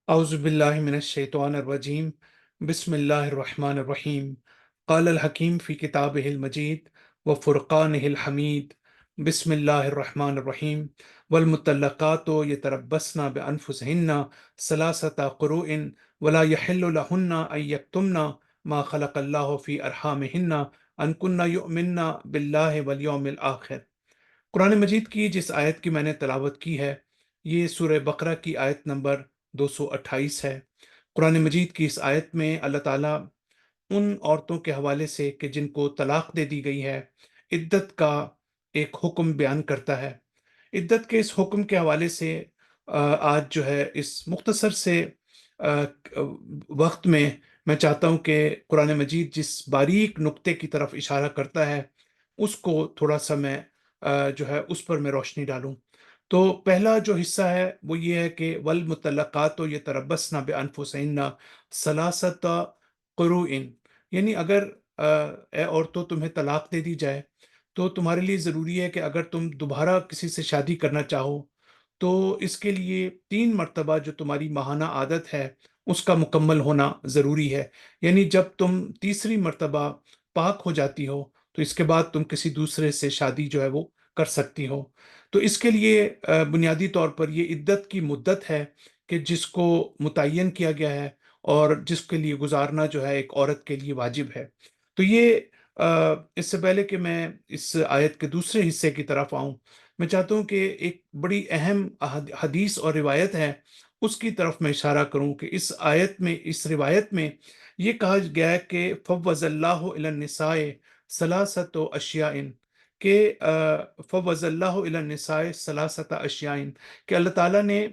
أعوذ بالله من الشيطان الرجيم بسم الله الرحمن الرحيم قال الحكيم في كتابه المجيد وفرقانه الحميد بسم الله الرحمن الرحيم والمطلقات يتربصن بأنفسهن ثلاثة قروء ولا يحل لهن أن يكتمن ما خلق الله في أرحامهن أن كن يؤمن بالله واليوم الآخر۔ قرآن مجید کی جس آیت کی میں نے تلاوت کی ہے، یہ سورہ بقرہ کی آیت نمبر 228 ہے۔ قرآن مجید کی اس آیت میں اللہ تعالیٰ ان عورتوں کے حوالے سے کہ جن کو طلاق دے دی گئی ہے، عدت کا ایک حکم بیان کرتا ہے۔ عدت کے اس حکم کے حوالے سے آج جو ہے اس مختصر سے آ، وقت میں چاہتا ہوں کہ قرآن مجید جس باریک نقطے کی طرف اشارہ کرتا ہے، اس کو تھوڑا سا میں جو ہے اس پر میں روشنی ڈالوں۔ تو پہلا جو حصہ ہے وہ یہ ہے کہ والمطلقات یتربصن بانفسہن ثلاثۃ قروء، یعنی اگر اے عورتوں تمہیں طلاق دے دی جائے تو تمہارے لیے ضروری ہے کہ اگر تم دوبارہ کسی سے شادی کرنا چاہو تو اس کے لیے 3 مرتبہ جو تمہاری ماہانہ عادت ہے اس کا مکمل ہونا ضروری ہے۔ یعنی جب تم تیسری مرتبہ پاک ہو جاتی ہو تو اس کے بعد تم کسی دوسرے سے شادی جو ہے وہ کر سکتی ہو۔ تو اس کے لیے بنیادی طور پر یہ عدت کی مدت ہے کہ جس کو متعین کیا گیا ہے اور جس کے لیے گزارنا جو ہے ایک عورت کے لیے واجب ہے۔ تو یہ اس سے پہلے کہ میں اس آیت کے دوسرے حصے کی طرف آؤں، میں چاہتا ہوں کہ ایک بڑی اہم حدیث اور روایت ہے، اس کی طرف میں اشارہ کروں کہ اس آیت میں، اس روایت میں یہ کہا گیا ہے کہ فوض اللہ الی النساء ثلاثۃ اشیاء، کہ فوض اللہ الی النساء ثلاثۃ اشیاء، کہ اللہ تعالیٰ نے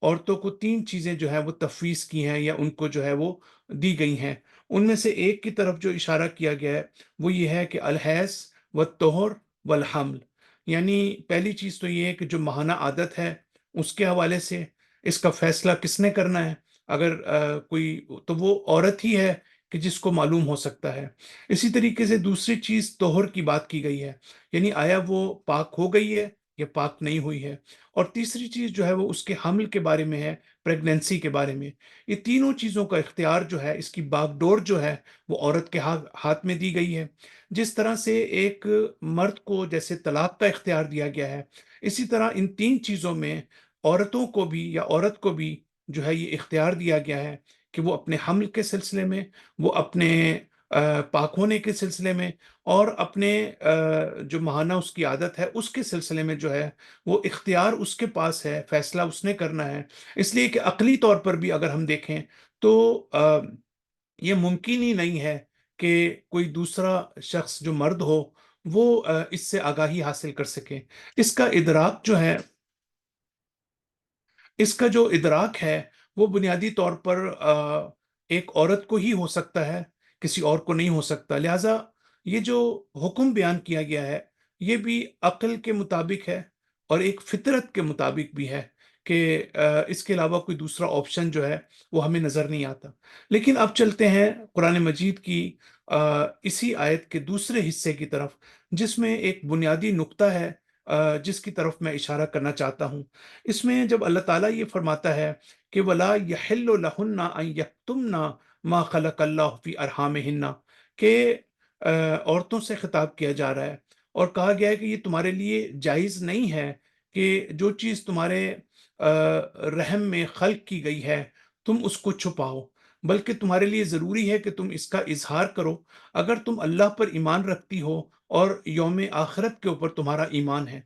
عورتوں کو 3 چیزیں جو ہے وہ تفویض کی ہیں یا ان کو جو ہے وہ دی گئی ہیں۔ ان میں سے ایک کی طرف جو اشارہ کیا گیا ہے وہ یہ ہے کہ الحیض والطہر والحمل، یعنی پہلی چیز تو یہ ہے کہ جو ماہانہ عادت ہے اس کے حوالے سے اس کا فیصلہ کس نے کرنا ہے؟ اگر کوئی، تو وہ عورت ہی ہے کہ جس کو معلوم ہو سکتا ہے۔ اسی طریقے سے دوسری چیز طہر کی بات کی گئی ہے، یعنی آیا وہ پاک ہو گئی ہے یا پاک نہیں ہوئی ہے۔ اور تیسری چیز جو ہے وہ اس کے حمل کے بارے میں ہے، پریگننسی کے بارے میں۔ یہ تینوں چیزوں کا اختیار جو ہے، اس کی باغ ڈور جو ہے وہ عورت کے ہاتھ میں دی گئی ہے۔ جس طرح سے ایک مرد کو جیسے طلاق کا اختیار دیا گیا ہے، اسی طرح ان 3 چیزوں میں عورتوں کو بھی یا عورت کو بھی جو ہے یہ اختیار دیا گیا ہے کہ وہ اپنے حمل کے سلسلے میں، وہ اپنے پاک ہونے کے سلسلے میں، اور اپنے جو ماہانہ اس کی عادت ہے اس کے سلسلے میں جو ہے وہ اختیار اس کے پاس ہے، فیصلہ اس نے کرنا ہے۔ اس لیے کہ عقلی طور پر بھی اگر ہم دیکھیں تو یہ ممکن ہی نہیں ہے کہ کوئی دوسرا شخص جو مرد ہو وہ اس سے آگاہی حاصل کر سکے۔ اس کا ادراک جو ہے، اس کا جو ادراک ہے وہ بنیادی طور پر ایک عورت کو ہی ہو سکتا ہے، کسی اور کو نہیں ہو سکتا۔ لہٰذا یہ جو حکم بیان کیا گیا ہے یہ بھی عقل کے مطابق ہے اور ایک فطرت کے مطابق بھی ہے کہ اس کے علاوہ کوئی دوسرا آپشن جو ہے وہ ہمیں نظر نہیں آتا۔ لیکن اب چلتے ہیں قرآن مجید کی اسی آیت کے دوسرے حصے کی طرف، جس میں ایک بنیادی نقطہ ہے جس کی طرف میں اشارہ کرنا چاہتا ہوں۔ اس میں جب اللہ تعالیٰ یہ فرماتا ہے کہ وَلَا يَحِلُّ لَهُنَّ أَن يَكْتُمْنَ مَا خَلَقَ اللَّهُ فِي أَرْحَامِهِنَّ، کہ عورتوں سے خطاب کیا جا رہا ہے اور کہا گیا ہے کہ یہ تمہارے لیے جائز نہیں ہے کہ جو چیز تمہارے رحم میں خلق کی گئی ہے تم اس کو چھپاؤ، بلکہ تمہارے لیے ضروری ہے کہ تم اس کا اظہار کرو اگر تم اللہ پر ایمان رکھتی ہو اور یوم آخرت کے اوپر تمہارا ایمان ہے۔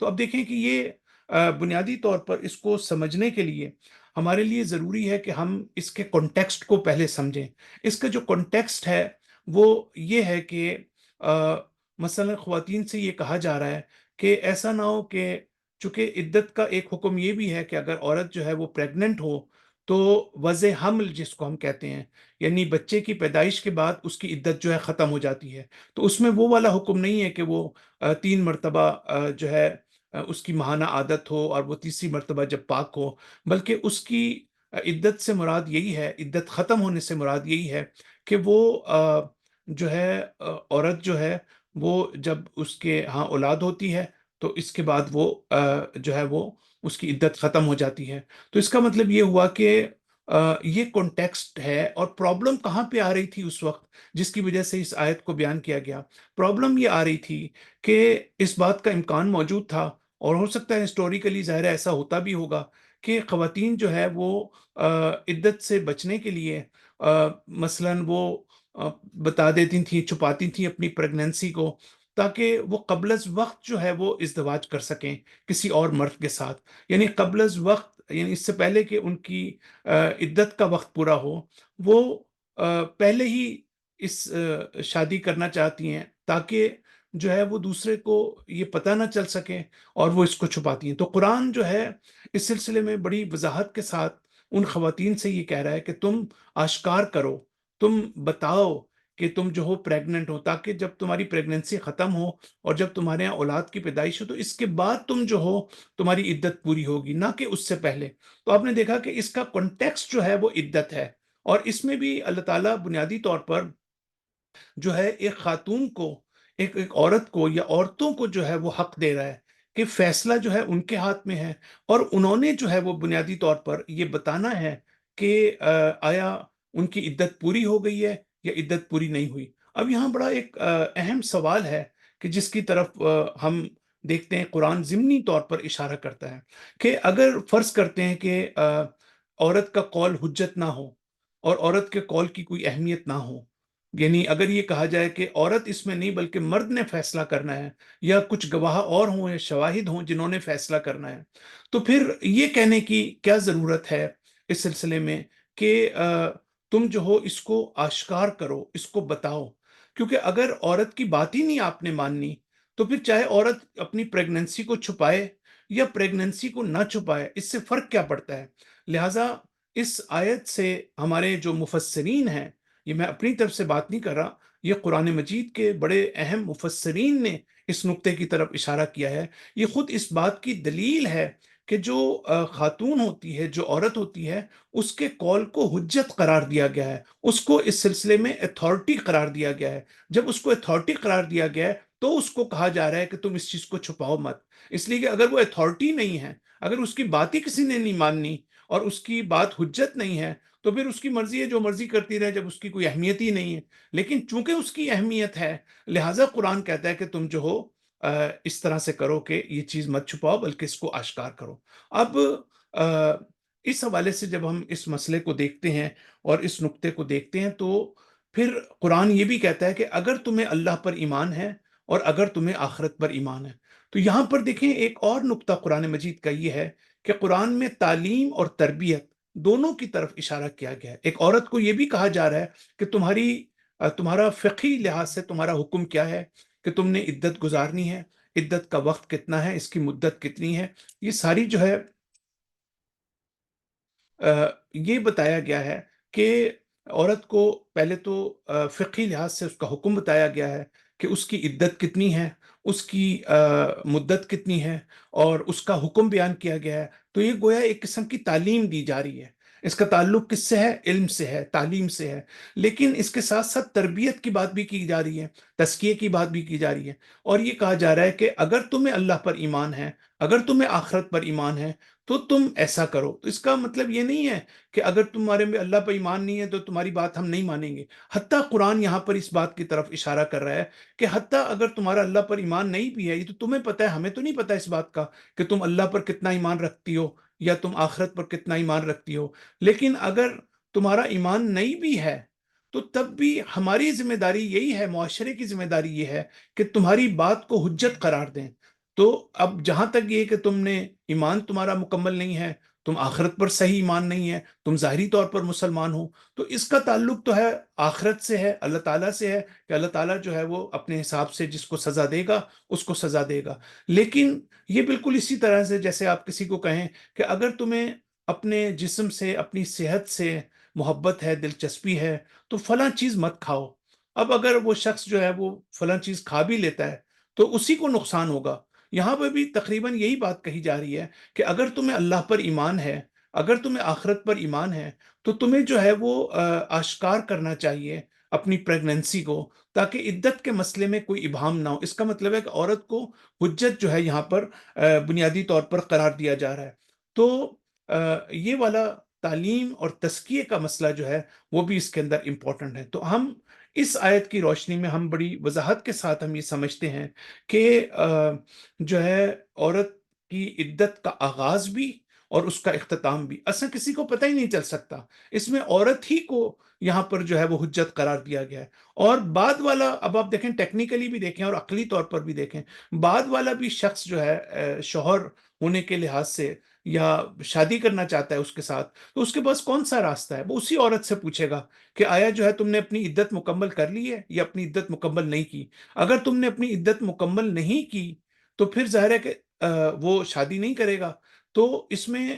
تو اب دیکھیں کہ یہ بنیادی طور پر اس کو سمجھنے کے لیے ہمارے لیے ضروری ہے کہ ہم اس کے کانٹیکسٹ کو پہلے سمجھیں۔ اس کا جو کانٹیکسٹ ہے وہ یہ ہے کہ آ، مثلا خواتین سے یہ کہا جا رہا ہے کہ ایسا نہ ہو کہ، چونکہ عدت کا ایک حکم یہ بھی ہے کہ اگر عورت جو ہے وہ پریگننٹ ہو تو وضع حمل جس کو ہم کہتے ہیں، یعنی بچے کی پیدائش کے بعد اس کی عدت جو ہے ختم ہو جاتی ہے۔ تو اس میں وہ والا حکم نہیں ہے کہ وہ 3 مرتبہ جو ہے اس کی ماہانہ عادت ہو اور وہ تیسری مرتبہ جب پاک ہو، بلکہ اس کی عدت سے مراد یہی ہے، عدت ختم ہونے سے مراد یہی ہے کہ وہ جو ہے عورت جو ہے وہ جب اس کے ہاں اولاد ہوتی ہے تو اس کے بعد وہ جو ہے وہ اس کی عدت ختم ہو جاتی ہے۔ تو اس کا مطلب یہ ہوا کہ یہ کانٹیکسٹ ہے اور پرابلم کہاں پہ آ رہی تھی اس وقت جس کی وجہ سے اس آیت کو بیان کیا گیا۔ پرابلم یہ آ رہی تھی کہ اس بات کا امکان موجود تھا، اور ہو سکتا ہے ہسٹوریکلی ظاہر ہے ایسا ہوتا بھی ہوگا، کہ خواتین جو ہے وہ عدت سے بچنے کے لیے مثلاً وہ آ، بتا دیتی تھیں، چھپاتی تھیں اپنی پریگننسی کو، تاکہ وہ قبل از وقت جو ہے وہ ازدواج کر سکیں کسی اور مرد کے ساتھ۔ یعنی قبل از وقت، یعنی اس سے پہلے کہ ان کی عدت کا وقت پورا ہو، وہ پہلے ہی اس شادی کرنا چاہتی ہیں، تاکہ جو ہے وہ دوسرے کو یہ پتہ نہ چل سکے، اور وہ اس کو چھپاتی ہیں۔ تو قرآن جو ہے اس سلسلے میں بڑی وضاحت کے ساتھ ان خواتین سے یہ کہہ رہا ہے کہ تم آشکار کرو، تم بتاؤ کہ تم جو ہو پریگننٹ ہو، تاکہ جب تمہاری پریگننسی ختم ہو اور جب تمہارے یہاں اولاد کی پیدائش ہو، تو اس کے بعد تم جو ہو تمہاری عدت پوری ہوگی، نہ کہ اس سے پہلے۔ تو آپ نے دیکھا کہ اس کا کنٹیکسٹ جو ہے وہ عدت ہے، اور اس میں بھی اللہ تعالیٰ بنیادی طور پر جو ہے ایک خاتون کو، ایک عورت کو یا عورتوں کو جو ہے وہ حق دے رہا ہے کہ فیصلہ جو ہے ان کے ہاتھ میں ہے، اور انہوں نے جو ہے وہ بنیادی طور پر یہ بتانا ہے کہ آیا ان کی عدت پوری ہو گئی ہے یا عدت پوری نہیں ہوئی۔ اب یہاں بڑا ایک اہم سوال ہے کہ جس کی طرف ہم دیکھتے ہیں، قرآن ضمنی طور پر اشارہ کرتا ہے کہ اگر فرض کرتے ہیں کہ عورت کا قول حجت نہ ہو، اور عورت کے قول کی کوئی اہمیت نہ ہو، یعنی اگر یہ کہا جائے کہ عورت اس میں نہیں بلکہ مرد نے فیصلہ کرنا ہے، یا کچھ گواہ اور ہوں یا شواہد ہوں جنہوں نے فیصلہ کرنا ہے، تو پھر یہ کہنے کی کیا ضرورت ہے اس سلسلے میں کہ تم جو ہو اس کو آشکار کرو، اس کو بتاؤ؟ کیونکہ اگر عورت کی بات ہی نہیں آپ نے ماننی، تو پھر چاہے عورت اپنی پریگننسی کو چھپائے یا پریگننسی کو نہ چھپائے، اس سے فرق کیا پڑتا ہے؟ لہٰذا اس آیت سے ہمارے جو مفسرین ہیں، یہ میں اپنی طرف سے بات نہیں کر رہا، یہ قرآن مجید کے بڑے اہم مفسرین نے اس نقطے کی طرف اشارہ کیا ہے۔ یہ خود اس بات کی دلیل ہے کہ جو خاتون ہوتی ہے، جو عورت ہوتی ہے، اس کے قول کو حجت قرار دیا گیا ہے، اس کو اس سلسلے میں اتھارٹی قرار دیا گیا ہے۔ جب اس کو اتھارٹی قرار دیا گیا ہے تو اس کو کہا جا رہا ہے کہ تم اس چیز کو چھپاؤ مت، اس لیے کہ اگر وہ اتھارٹی نہیں ہے، اگر اس کی بات ہی کسی نے نہیں ماننی اور اس کی بات حجت نہیں ہے، تو پھر اس کی مرضی ہے جو مرضی کرتی رہے، جب اس کی کوئی اہمیت ہی نہیں ہے۔ لیکن چونکہ اس کی اہمیت ہے، لہٰذا قرآن کہتا ہے کہ تم جو ہو اس طرح سے کرو کہ یہ چیز مت چھپاؤ بلکہ اس کو آشکار کرو۔ اب آ، اس حوالے سے جب ہم اس مسئلے کو دیکھتے ہیں اور اس نقطے کو دیکھتے ہیں، تو پھر قرآن یہ بھی کہتا ہے کہ اگر تمہیں اللہ پر ایمان ہے اور اگر تمہیں آخرت پر ایمان ہے، تو یہاں پر دیکھیں ایک اور نقطہ قرآن مجید کا یہ ہے کہ قرآن میں تعلیم اور تربیت دونوں کی طرف اشارہ کیا گیا ہے۔ ایک عورت کو یہ بھی کہا جا رہا ہے کہ تمہارا فقہی لحاظ سے تمہارا حکم کیا ہے، کہ تم نے عدت گزارنی ہے، عدت کا وقت کتنا ہے، اس کی مدت کتنی ہے، یہ ساری جو ہے یہ بتایا گیا ہے کہ عورت کو پہلے تو فقہی لحاظ سے اس کا حکم بتایا گیا ہے کہ اس کی عدت کتنی ہے، اس کی مدت کتنی ہے، اور اس کا حکم بیان کیا گیا ہے۔ تو یہ گویا ایک قسم کی تعلیم دی جا رہی ہے۔ اس کا تعلق کس سے ہے؟ علم سے ہے، تعلیم سے ہے۔ لیکن اس کے ساتھ ساتھ تربیت کی بات بھی کی جا رہی ہے، تزکیے کی بات بھی کی جا رہی ہے، اور یہ کہا جا رہا ہے کہ اگر تمہیں اللہ پر ایمان ہے، اگر تمہیں آخرت پر ایمان ہے، تو تم ایسا کرو۔ تو اس کا مطلب یہ نہیں ہے کہ اگر تمہارے میں اللہ پہ ایمان نہیں ہے تو تمہاری بات ہم نہیں مانیں گے۔ حتیٰ قرآن یہاں پر اس بات کی طرف اشارہ کر رہا ہے کہ حتیٰ اگر تمہارا اللہ پر ایمان نہیں بھی ہے، یہ تو تمہیں پتہ ہے، ہمیں تو نہیں پتہ اس بات کا کہ تم اللہ پر کتنا ایمان رکھتی ہو یا تم آخرت پر کتنا ایمان رکھتی ہو، لیکن اگر تمہارا ایمان نہیں بھی ہے تو تب بھی ہماری ذمہ داری یہی ہے، معاشرے کی ذمہ داری یہ ہے کہ تمہاری بات کو حجت قرار دیں۔ تو اب جہاں تک یہ کہ تم نے ایمان تمہارا مکمل نہیں ہے، تم آخرت پر صحیح ایمان نہیں ہے، تم ظاہری طور پر مسلمان ہو، تو اس کا تعلق تو ہے آخرت سے ہے، اللہ تعالیٰ سے ہے، کہ اللہ تعالیٰ جو ہے وہ اپنے حساب سے جس کو سزا دے گا اس کو سزا دے گا۔ لیکن یہ بالکل اسی طرح سے جیسے آپ کسی کو کہیں کہ اگر تمہیں اپنے جسم سے، اپنی صحت سے محبت ہے، دلچسپی ہے، تو فلاں چیز مت کھاؤ۔ اب اگر وہ شخص جو ہے وہ فلاں چیز کھا بھی لیتا ہے تو اسی کو نقصان ہوگا۔ یہاں پہ بھی تقریباً یہی بات کہی جا رہی ہے کہ اگر تمہیں اللہ پر ایمان ہے، اگر تمہیں آخرت پر ایمان ہے، تو تمہیں جو ہے وہ آشکار کرنا چاہیے اپنی پریگننسی کو، تاکہ عدت کے مسئلے میں کوئی ابہام نہ ہو۔ اس کا مطلب ہے کہ عورت کو حجت جو ہے یہاں پر بنیادی طور پر قرار دیا جا رہا ہے۔ تو یہ والا تعلیم اور تزکیے کا مسئلہ جو ہے وہ بھی اس کے اندر امپورٹنٹ ہے۔ تو ہم اس آیت کی روشنی میں ہم بڑی وضاحت کے ساتھ ہم یہ سمجھتے ہیں کہ جو ہے عورت کی عدت کا آغاز بھی اور اس کا اختتام بھی اصلا کسی کو پتہ ہی نہیں چل سکتا، اس میں عورت ہی کو یہاں پر جو ہے وہ حجت قرار دیا گیا ہے۔ اور بعد والا، اب آپ دیکھیں ٹیکنیکلی بھی دیکھیں اور عقلی طور پر بھی دیکھیں، بعد والا بھی شخص جو ہے شوہر ہونے کے لحاظ سے یا شادی کرنا چاہتا ہے اس کے ساتھ، تو اس کے پاس کون سا راستہ ہے؟ وہ اسی عورت سے پوچھے گا کہ آیا جو ہے تم نے اپنی عدت مکمل کر لی ہے یا اپنی عدت مکمل نہیں کی۔ اگر تم نے اپنی عدت مکمل نہیں کی تو پھر ظاہر ہے کہ وہ شادی نہیں کرے گا۔ تو اس میں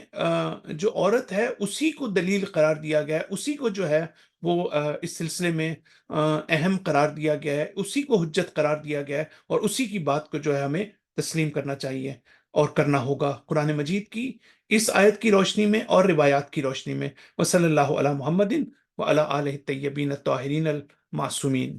جو عورت ہے اسی کو دلیل قرار دیا گیا ہے، اسی کو جو ہے وہ اس سلسلے میں اہم قرار دیا گیا ہے، اسی کو حجت قرار دیا گیا ہے، اور اسی کی بات کو جو ہے ہمیں تسلیم کرنا چاہیے اور کرنا ہوگا قرآن مجید کی اس آیت کی روشنی میں اور روایات کی روشنی میں۔ وصلی اللہ علی محمد وعلی آلہ الطیبین الطاہرین المعصومین۔